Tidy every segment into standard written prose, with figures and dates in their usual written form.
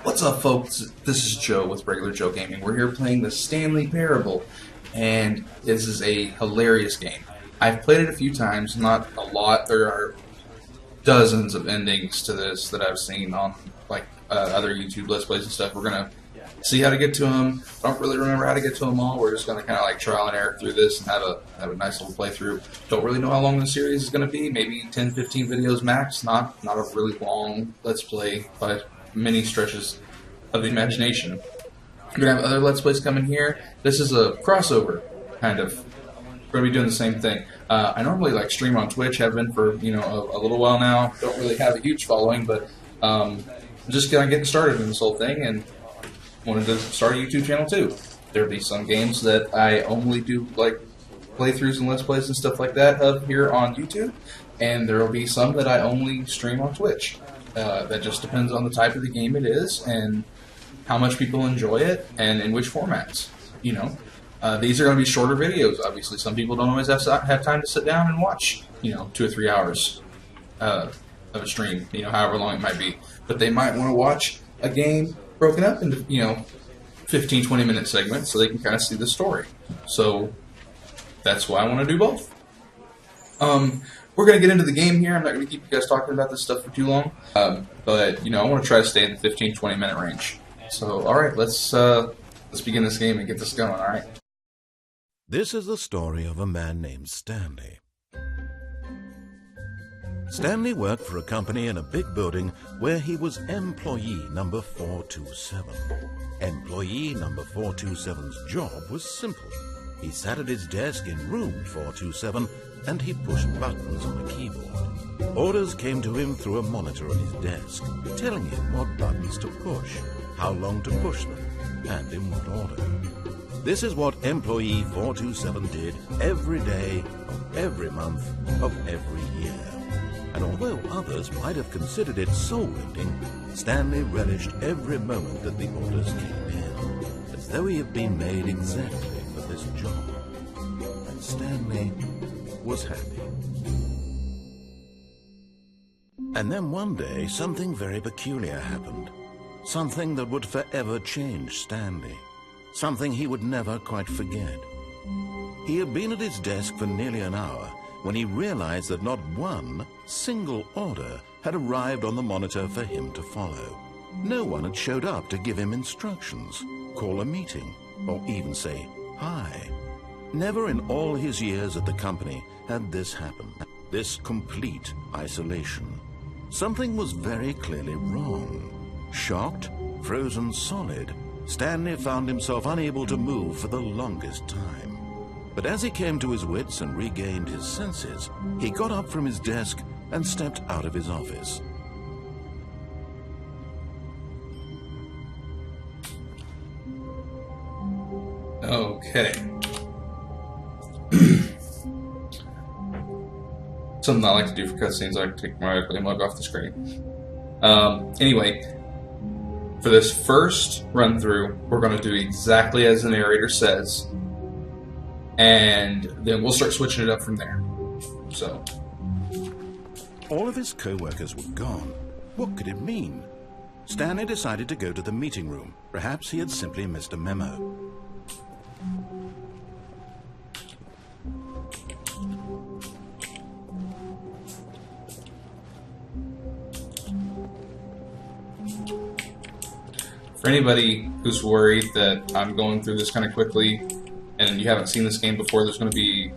What's up, folks? This is Joe with Regular Joe Gaming. We're here playing the Stanley Parable, and this is a hilarious game. I've played it a few times, not a lot. There are dozens of endings to this that I've seen on like other YouTube Let's Plays and stuff. We're gonna see how to get to them. I don't really remember how to get to them all. We're just gonna kind of like trial and error through this and have a nice little playthrough. Don't really know how long the series is gonna be. Maybe 10, 15 videos max. Not a really long Let's Play by many stretches of the imagination. We're gonna have other Let's Plays coming here. This is a crossover, kind of. We're gonna be doing the same thing. I normally like stream on Twitch. Have been for a little while now. Don't really have a huge following, but just kind of getting started in this whole thing, and wanted to start a YouTube channel too. There'll be some games that I only do like playthroughs and Let's Plays and stuff like that of here on YouTube, and there will be some that I only stream on Twitch. That just depends on the type of the game it is and how much people enjoy it and in which formats. These are going to be shorter videos. Obviously, some people don't always have time to sit down and watch 2 or 3 hours of a stream. However long it might be, but they might want to watch a game broken up into 15, 20-minute segments so they can kind of see the story. So that's why I want to do both. We're going to get into the game here. I'm not going to keep you guys talking about this stuff for too long. But I want to try to stay in the 15, 20-minute range. So, alright, let's begin this game and get this going, alright? This is the story of a man named Stanley. Stanley worked for a company in a big building where he was employee number 427. Employee number 427's job was simple. He sat at his desk in room 427 and he pushed buttons on a keyboard. Orders came to him through a monitor on his desk, telling him what buttons to push, how long to push them, and in what order. This is what employee 427 did every day of every month of every year. And although others might have considered it soul-rending, Stanley relished every moment that the orders came in, as though he had been made exactly for this job. And Stanley was happy. And then one day, something very peculiar happened. Something that would forever change Stanley. Something he would never quite forget. He had been at his desk for nearly an hour when he realized that not one single order had arrived on the monitor for him to follow. No one had showed up to give him instructions, call a meeting, or even say hi. Never in all his years at the company had this happened, this complete isolation. Something was very clearly wrong. Shocked, frozen solid, Stanley found himself unable to move for the longest time. But as he came to his wits and regained his senses, he got up from his desk and stepped out of his office. Okay. Something I like to do for cutscenes, I like to take my play mug off the screen. Anyway, for this first run through, we're going to do exactly as the narrator says, and then we'll start switching it up from there. So, all of his co-workers were gone. What could it mean? Stanley decided to go to the meeting room. Perhaps he had simply missed a memo. for anybody who's worried that I'm going through this kind of quickly and you haven't seen this game before, there's going to be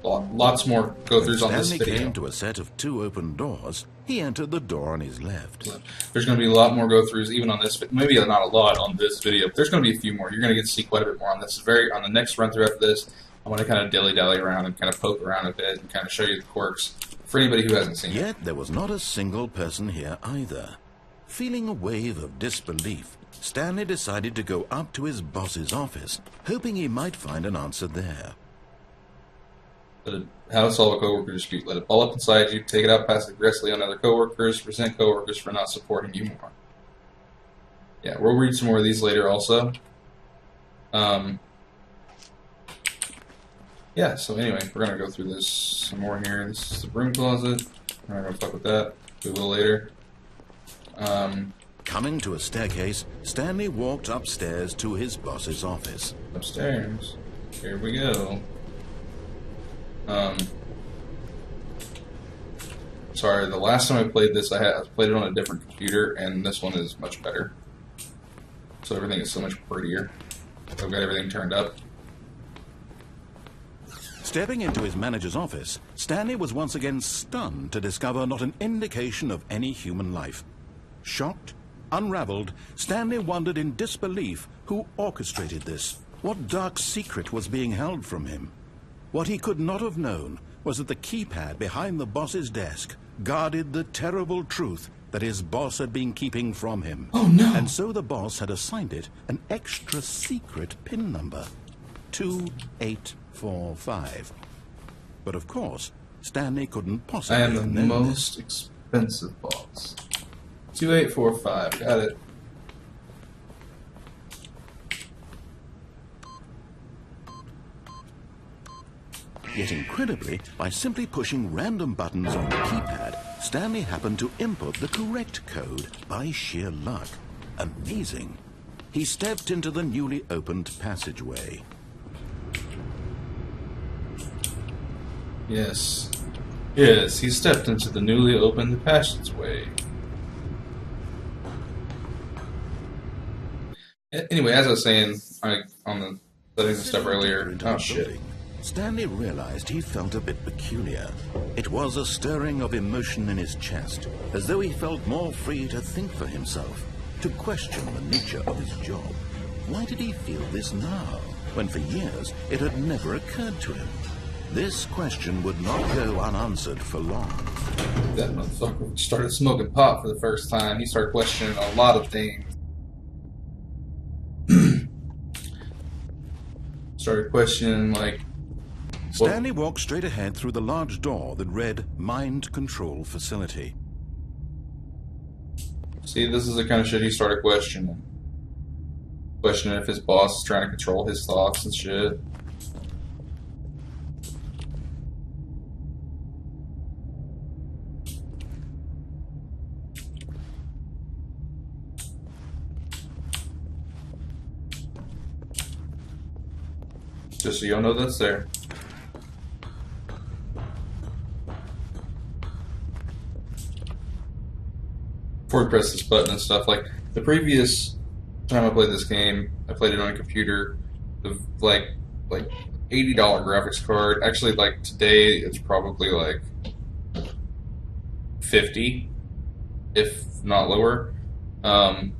lots more go-throughs on this video. Stanley came to a set of 2 open doors. He entered the door on his left. There's going to be a lot more go-throughs even on this, maybe not a lot on this video, but there's going to be a few more. You're going to get to see quite a bit more on this. On the next run-through after this, I want to kind of dilly-dally around and kind of poke around a bit and kind of show you the quirks for anybody who hasn't seen it. Yet there was not a single person here either. Feeling a wave of disbelief, Stanley decided to go up to his boss's office, hoping he might find an answer there. How to solve a coworker dispute. Let it ball up inside you, take it out past aggressively on other coworkers, resent coworkers for not supporting you more. Yeah, we'll read some more of these later also. Yeah, so anyway, we're going to go through this some more here. This is the broom closet. We're not going to fuck with that. We will later. Coming to a staircase, Stanley walked upstairs to his boss's office. Upstairs. Here we go. Sorry, the last time I played this, I played it on a different computer, and this one is much better. So everything is so much prettier. I've got everything turned up. Stepping into his manager's office, Stanley was once again stunned to discover not an indication of any human life. Shocked, unraveled, Stanley wondered in disbelief who orchestrated this. What dark secret was being held from him? What he could not have known was that the keypad behind the boss's desk guarded the terrible truth that his boss had been keeping from him. Oh no! And so the boss had assigned it an extra secret PIN number, 2845. But of course, Stanley couldn't possibly I am the have known most expensive boss. 2845, got it. Yet incredibly, by simply pushing random buttons on the keypad, Stanley happened to input the correct code by sheer luck. Amazing. He stepped into the newly opened passageway. Yes. Yes, he stepped into the newly opened passageway. Anyway, as I was saying on the settings and stuff earlier, oh shit. Stanley realized he felt a bit peculiar. It was a stirring of emotion in his chest, as though he felt more free to think for himself, to question the nature of his job. Why did he feel this now, when for years it had never occurred to him? This question would not go unanswered for long. That motherfucker started smoking pot for the first time. He started questioning a lot of things. Started questioning, like... Stanley walked straight ahead through the large door that read Mind Control Facility. See, this is the kind of shit he started questioning. Questioning if his boss is trying to control his thoughts and shit. Just so y'all know that's there. Before we press this button and stuff, like the previous time I played this game, I played it on a computer with like $80 graphics card. Actually, like today, it's probably like 50, if not lower. It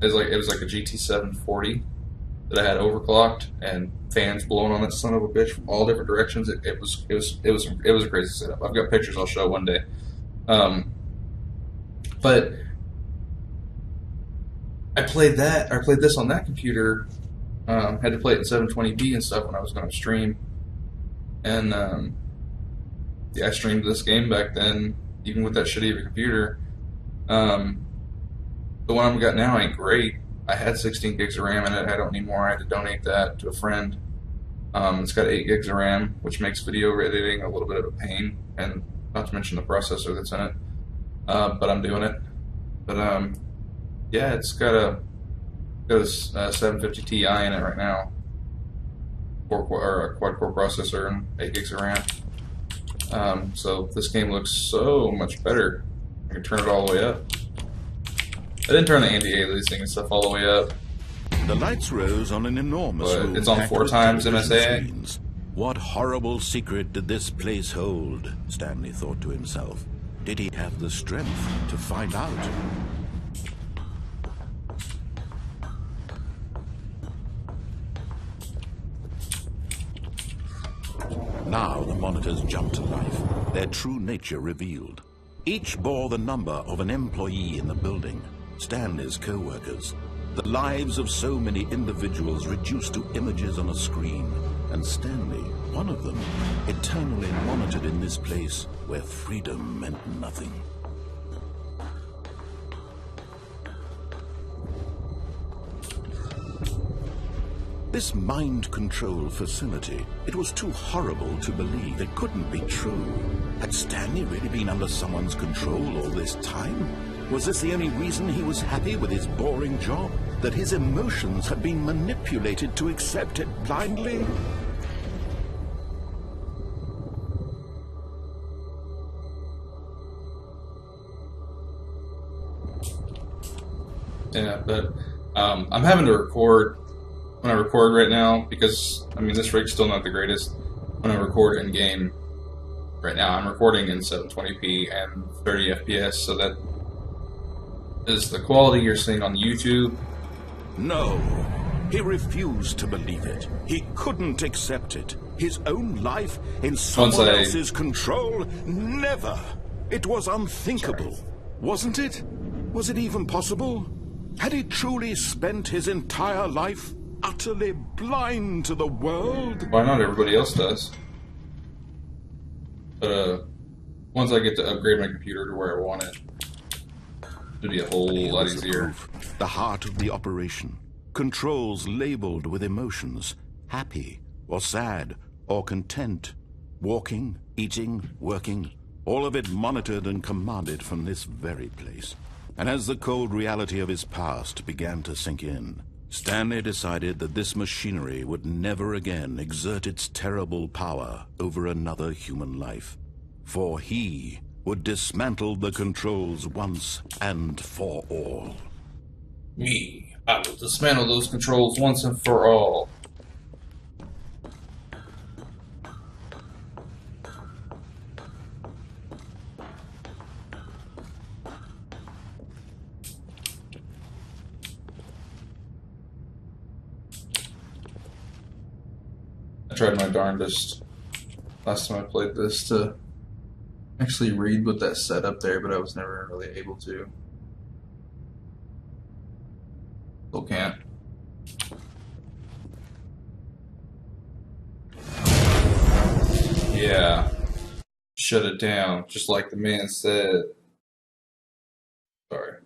was like a GT 740 that I had overclocked and fans blowing on that son of a bitch from all different directions. It was a crazy setup. I've got pictures I'll show one day. But I played this on that computer. Had to play it in 720p and stuff when I was going to stream. And yeah, I streamed this game back then, even with that shitty of a computer. The one I've got now ain't great. I had 16 gigs of RAM in it. I don't need more. I had to donate that to a friend. It's got 8 gigs of RAM, which makes video editing a little bit of a pain, and not to mention the processor that's in it. But I'm doing it. But yeah, it's got a 750 Ti in it right now, a quad-core processor and 8 gigs of RAM. So this game looks so much better. I can turn it all the way up. I didn't turn the anti-aliasing and stuff all the way up. The lights rose on an enormous room. It's on 4 times MSA. Screens. What horrible secret did this place hold? Stanley thought to himself. Did he have the strength to find out? Now the monitors jumped to life, their true nature revealed. Each bore the number of an employee in the building, Stanley's co-workers. The lives of so many individuals reduced to images on a screen, and Stanley, one of them, eternally monitored in this place where freedom meant nothing. This mind control facility, it was too horrible to believe. It couldn't be true. Had Stanley really been under someone's control all this time? Was this the only reason he was happy with his boring job? That his emotions had been manipulated to accept it blindly? Yeah, but I'm having to record when I record right now because, I mean, this rig's still not the greatest. When I record in game right now, I'm recording in 720p and 30 FPS, so that is the quality you're seeing on YouTube. No. He refused to believe it. He couldn't accept it. His own life in someone else's control? Never. It was unthinkable. Wasn't it? Was it even possible? Had he truly spent his entire life utterly blind to the world? Why not? Everybody else does. But once I get to upgrade my computer to where I want it, it'll be a whole lot easier. The heart of the operation. Controls labeled with emotions. Happy or sad or content. Walking, eating, working. All of it monitored and commanded from this very place. And as the cold reality of his past began to sink in, Stanley decided that this machinery would never again exert its terrible power over another human life. For he would dismantle the controls once and for all. Me, I will dismantle those controls once and for all. I tried my darndest last time I played this to actually read what that said up there, but I was never really able to. Still can't. Yeah. Shut it down, just like the man said. Sorry.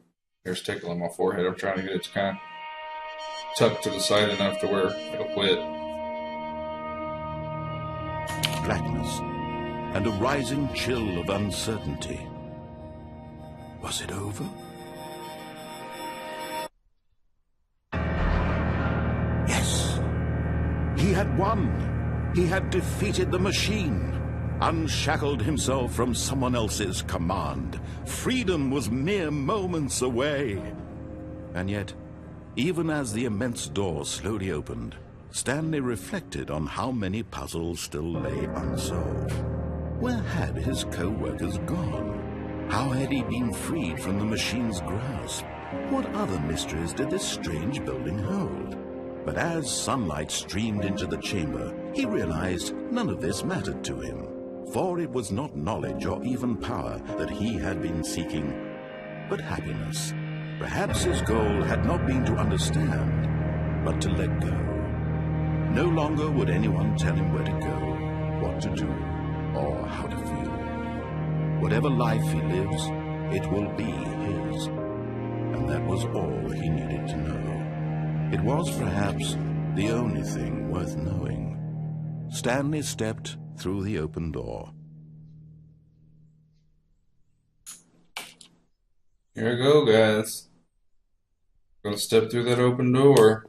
Hair's tickling my forehead. I'm trying to get it to kind of tucked to the side enough to where it'll quit. Blackness and a rising chill of uncertainty. Was it over? Yes. He had won. He had defeated the machine, unshackled himself from someone else's command. Freedom was mere moments away. And yet, even as the immense door slowly opened, Stanley reflected on how many puzzles still lay unsolved. Where had his co-workers gone? How had he been freed from the machine's grasp? What other mysteries did this strange building hold? But as sunlight streamed into the chamber, he realized none of this mattered to him, for it was not knowledge or even power that he had been seeking, but happiness. Perhaps his goal had not been to understand, but to let go. No longer would anyone tell him where to go, what to do, or how to feel. Whatever life he lives, it will be his. And that was all he needed to know. It was perhaps the only thing worth knowing. Stanley stepped through the open door. Here we go, guys. Gonna step through that open door.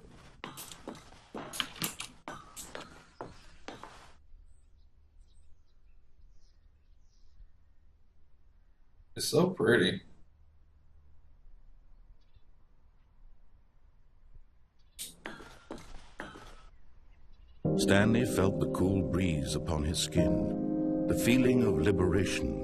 It's so pretty. Stanley felt the cool breeze upon his skin, the feeling of liberation,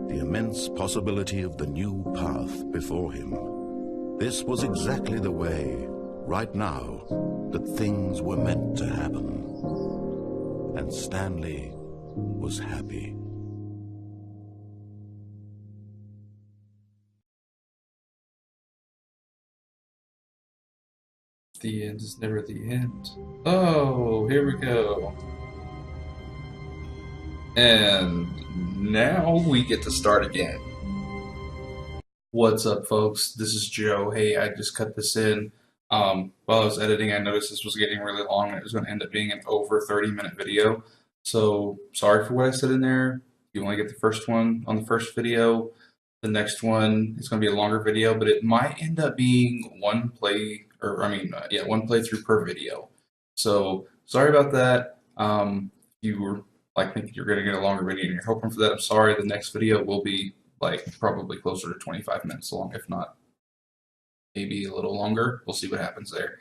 the immense possibility of the new path before him. This was exactly the way, right now, that things were meant to happen. And Stanley was happy. The end is never the end. Oh, here we go. And now we get to start again. What's up, folks? This is Joe. Hey, I just cut this in. While I was editing, I noticed this was getting really long and it was going to end up being an over 30-minute video. So, sorry for what I said in there. You only get the first one on the first video. The next one is going to be a longer video, but it might end up being one playthrough per video. So sorry about that. You were like thinking you're going to get a longer video and you're hoping for that. I'm sorry. The next video will be like probably closer to 25 minutes long, if not maybe a little longer. We'll see what happens there.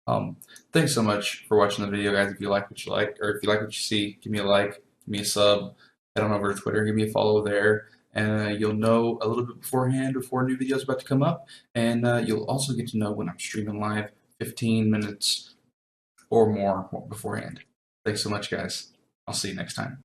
Um, Thanks so much for watching the video, guys. If you like what you like, or if you like what you see, give me a like, give me a sub, head on over to Twitter, give me a follow there, and you'll know a little bit beforehand before new videos about to come up, and you'll also get to know when I'm streaming live 15 minutes or more beforehand. Thanks so much, guys. I'll see you next time.